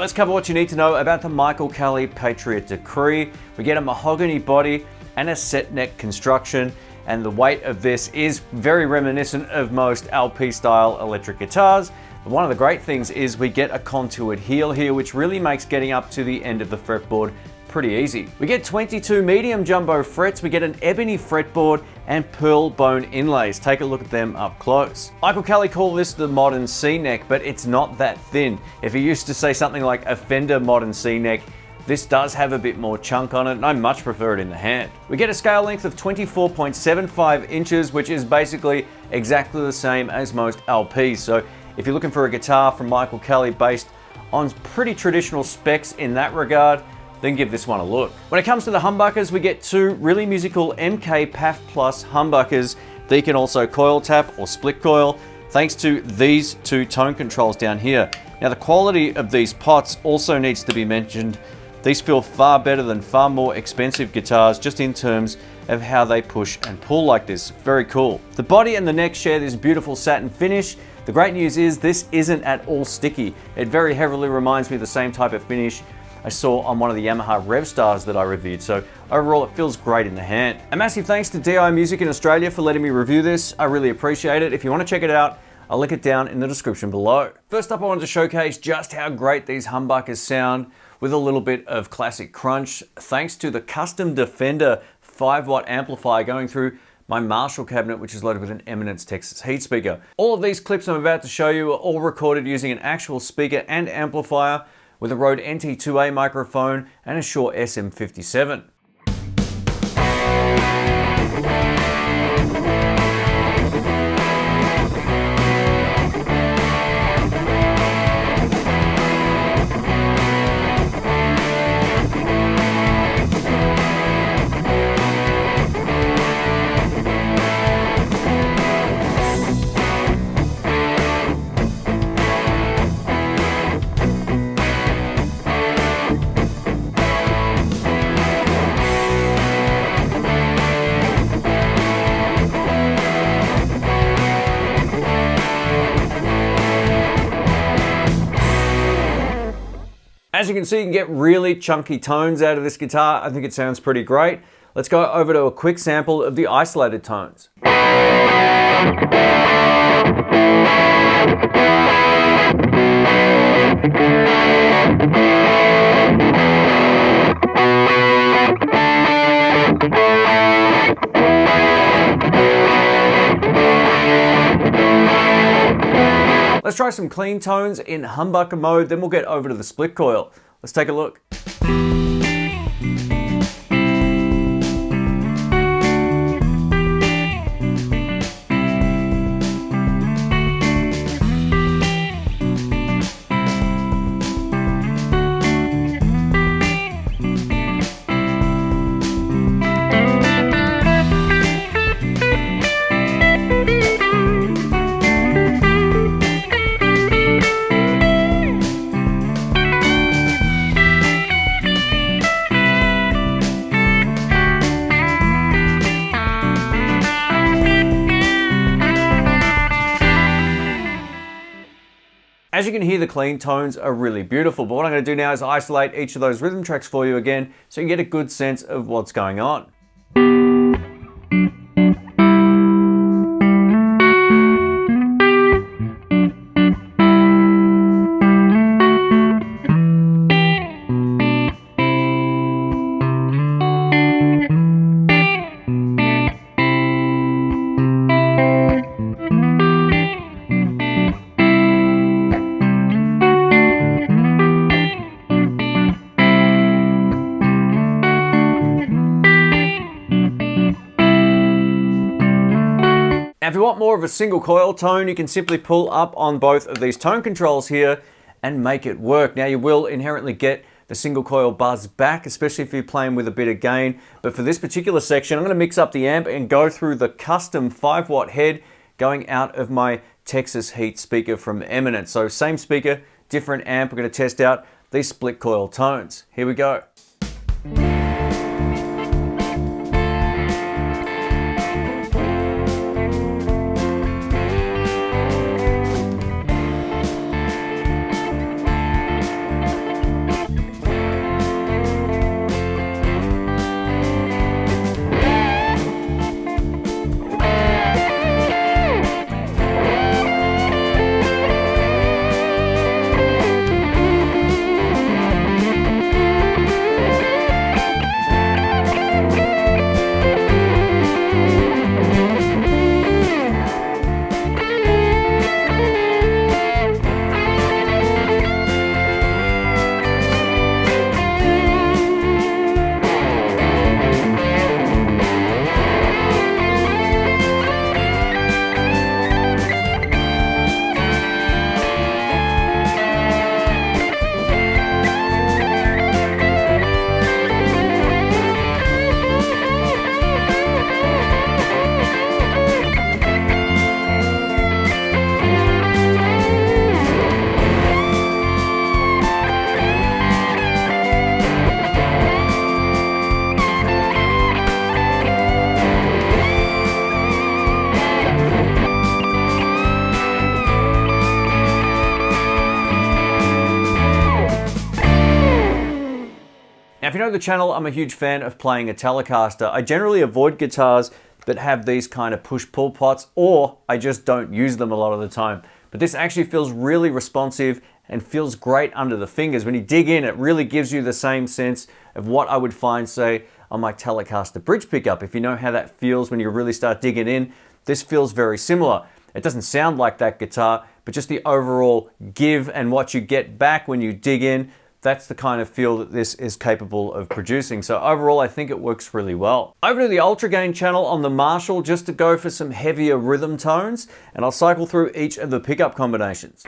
let's cover what you need to know about the Michael Kelly Patriot Decree. We get a mahogany body and a set neck construction, and the weight of this is very reminiscent of most LP style electric guitars. But one of the great things is we get a contoured heel here, which really makes getting up to the end of the fretboard pretty easy. We get 22 medium jumbo frets, we get an ebony fretboard and pearl bone inlays. Take a look at them up close. Michael Kelly called this the modern C-neck, but it's not that thin. If he used to say something like a Fender modern C-neck, this does have a bit more chunk on it, and I much prefer it in the hand. We get a scale length of 24.75 inches, which is basically exactly the same as most LPs. So if you're looking for a guitar from Michael Kelly based on pretty traditional specs in that regard, then give this one a look. When it comes to the humbuckers, we get two really musical MK PAF Plus humbuckers that you can also coil tap or split coil, thanks to these two tone controls down here. Now the quality of these pots also needs to be mentioned. These feel far better than far more expensive guitars just in terms of how they push and pull like this. Very cool. The body and the neck share this beautiful satin finish. The great news is this isn't at all sticky. It very heavily reminds me of the same type of finish I saw on one of the Yamaha Rev Stars that I reviewed, so overall it feels great in the hand. A massive thanks to DI Music in Australia for letting me review this. I really appreciate it. If you want to check it out, I'll link it down in the description below. First up, I wanted to showcase just how great these humbuckers sound with a little bit of classic crunch, thanks to the custom Defender 5-watt amplifier going through my Marshall cabinet, which is loaded with an Eminence Texas heat speaker. All of these clips I'm about to show you are all recorded using an actual speaker and amplifier with a Rode NT2A microphone and a Shure SM57. As you can see, you can get really chunky tones out of this guitar. I think it sounds pretty great. Let's go over to a quick sample of the isolated tones. Let's try some clean tones in humbucker mode, then we'll get over to the split coil. Let's take a look. As you can hear, the clean tones are really beautiful, but what I'm going to do now is isolate each of those rhythm tracks for you again so you can get a good sense of what's going on. Now, if you want more of a single coil tone, you can simply pull up on both of these tone controls here and make it work. Now, you will inherently get the single coil buzz back, especially if you're playing with a bit of gain. But for this particular section, I'm going to mix up the amp and go through the custom 5-watt head going out of my Texas heat speaker from Eminence. So same speaker, different amp. We're going to test out these split coil tones. Here we go. Now, if you know the channel, I'm a huge fan of playing a Telecaster. I generally avoid guitars that have these kind of push-pull pots, or I just don't use them a lot of the time. But this actually feels really responsive and feels great under the fingers. When you dig in, it really gives you the same sense of what I would find, say, on my Telecaster bridge pickup. If you know how that feels when you really start digging in, this feels very similar. It doesn't sound like that guitar, but just the overall give and what you get back when you dig in, that's the kind of feel that this is capable of producing. So overall, I think it works really well. Over to the Ultra Gain channel on the Marshall, just to go for some heavier rhythm tones, and I'll cycle through each of the pickup combinations.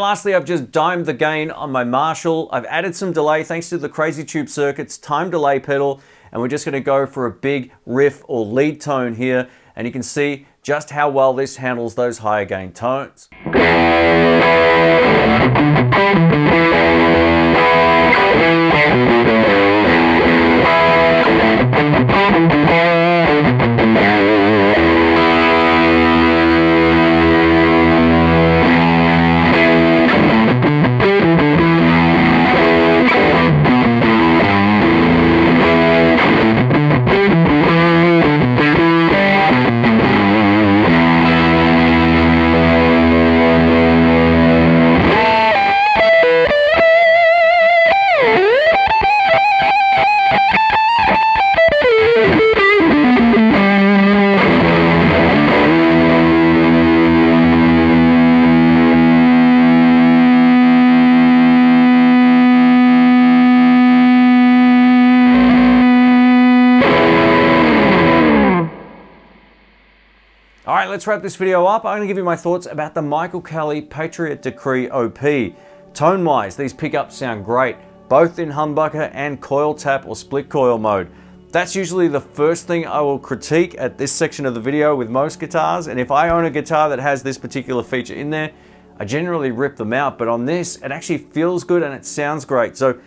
Lastly, I've just dimed the gain on my Marshall. I've added some delay thanks to the Crazy Tube Circuits time delay pedal, and we're just going to go for a big riff or lead tone here, and you can see just how well this handles those higher gain tones. All right, let's wrap this video up. I'm gonna give you my thoughts about the Michael Kelly Patriot Decree OP. Tone-wise, these pickups sound great, both in humbucker and coil tap or split coil mode. That's usually the first thing I will critique at this section of the video with most guitars, and if I own a guitar that has this particular feature in there, I generally rip them out, but on this, it actually feels good and it sounds great. So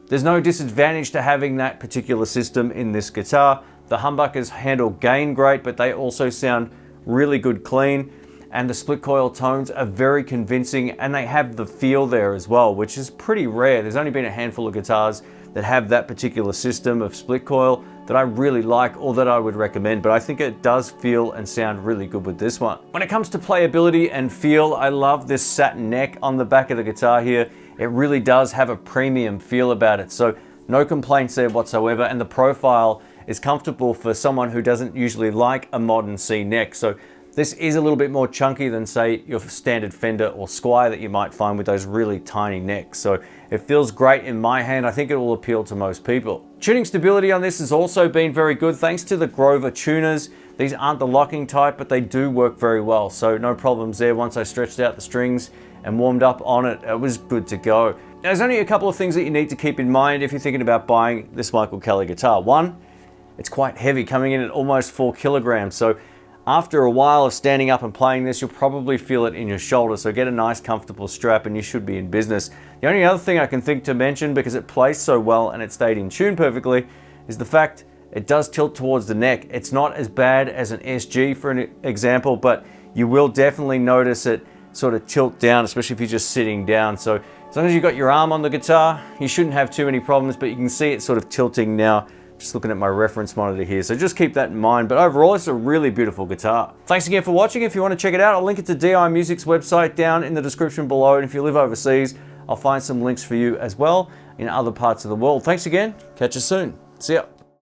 there's no disadvantage to having that particular system in this guitar. The humbuckers handle gain great, but they also sound really good clean, and the split coil tones are very convincing, and they have the feel there as well, which is pretty rare. There's only been a handful of guitars that have that particular system of split coil that I really like or that I would recommend, but I think it does feel and sound really good with this one. When it comes to playability and feel, I love this satin neck on the back of the guitar here. It really does have a premium feel about it, so no complaints there whatsoever, and the profile is comfortable for someone who doesn't usually like a modern C neck. So this is a little bit more chunky than, say, your standard Fender or Squier that you might find with those really tiny necks. So it feels great in my hand. I think it will appeal to most people. Tuning stability on this has also been very good thanks to the Grover tuners. These aren't the locking type, but they do work very well. So no problems there. Once I stretched out the strings and warmed up on it, it was good to go. Now, there's only a couple of things that you need to keep in mind if you're thinking about buying this Michael Kelly guitar. One, it's quite heavy, coming in at almost 4 kilograms. So after a while of standing up and playing this, you'll probably feel it in your shoulder. So get a nice comfortable strap and you should be in business. The only other thing I can think to mention, because it plays so well and it stayed in tune perfectly, is the fact it does tilt towards the neck. It's not as bad as an SG for an example, but you will definitely notice it sort of tilt down, especially if you're just sitting down. So as long as you've got your arm on the guitar, you shouldn't have too many problems, but you can see it sort of tilting now, just looking at my reference monitor here. So just keep that in mind, but overall it's a really beautiful guitar. Thanks again for watching. If you want to check it out, I'll link it to DI Music's website down in the description below, and if you live overseas, I'll find some links for you as well in other parts of the world. Thanks again, catch you soon. See ya.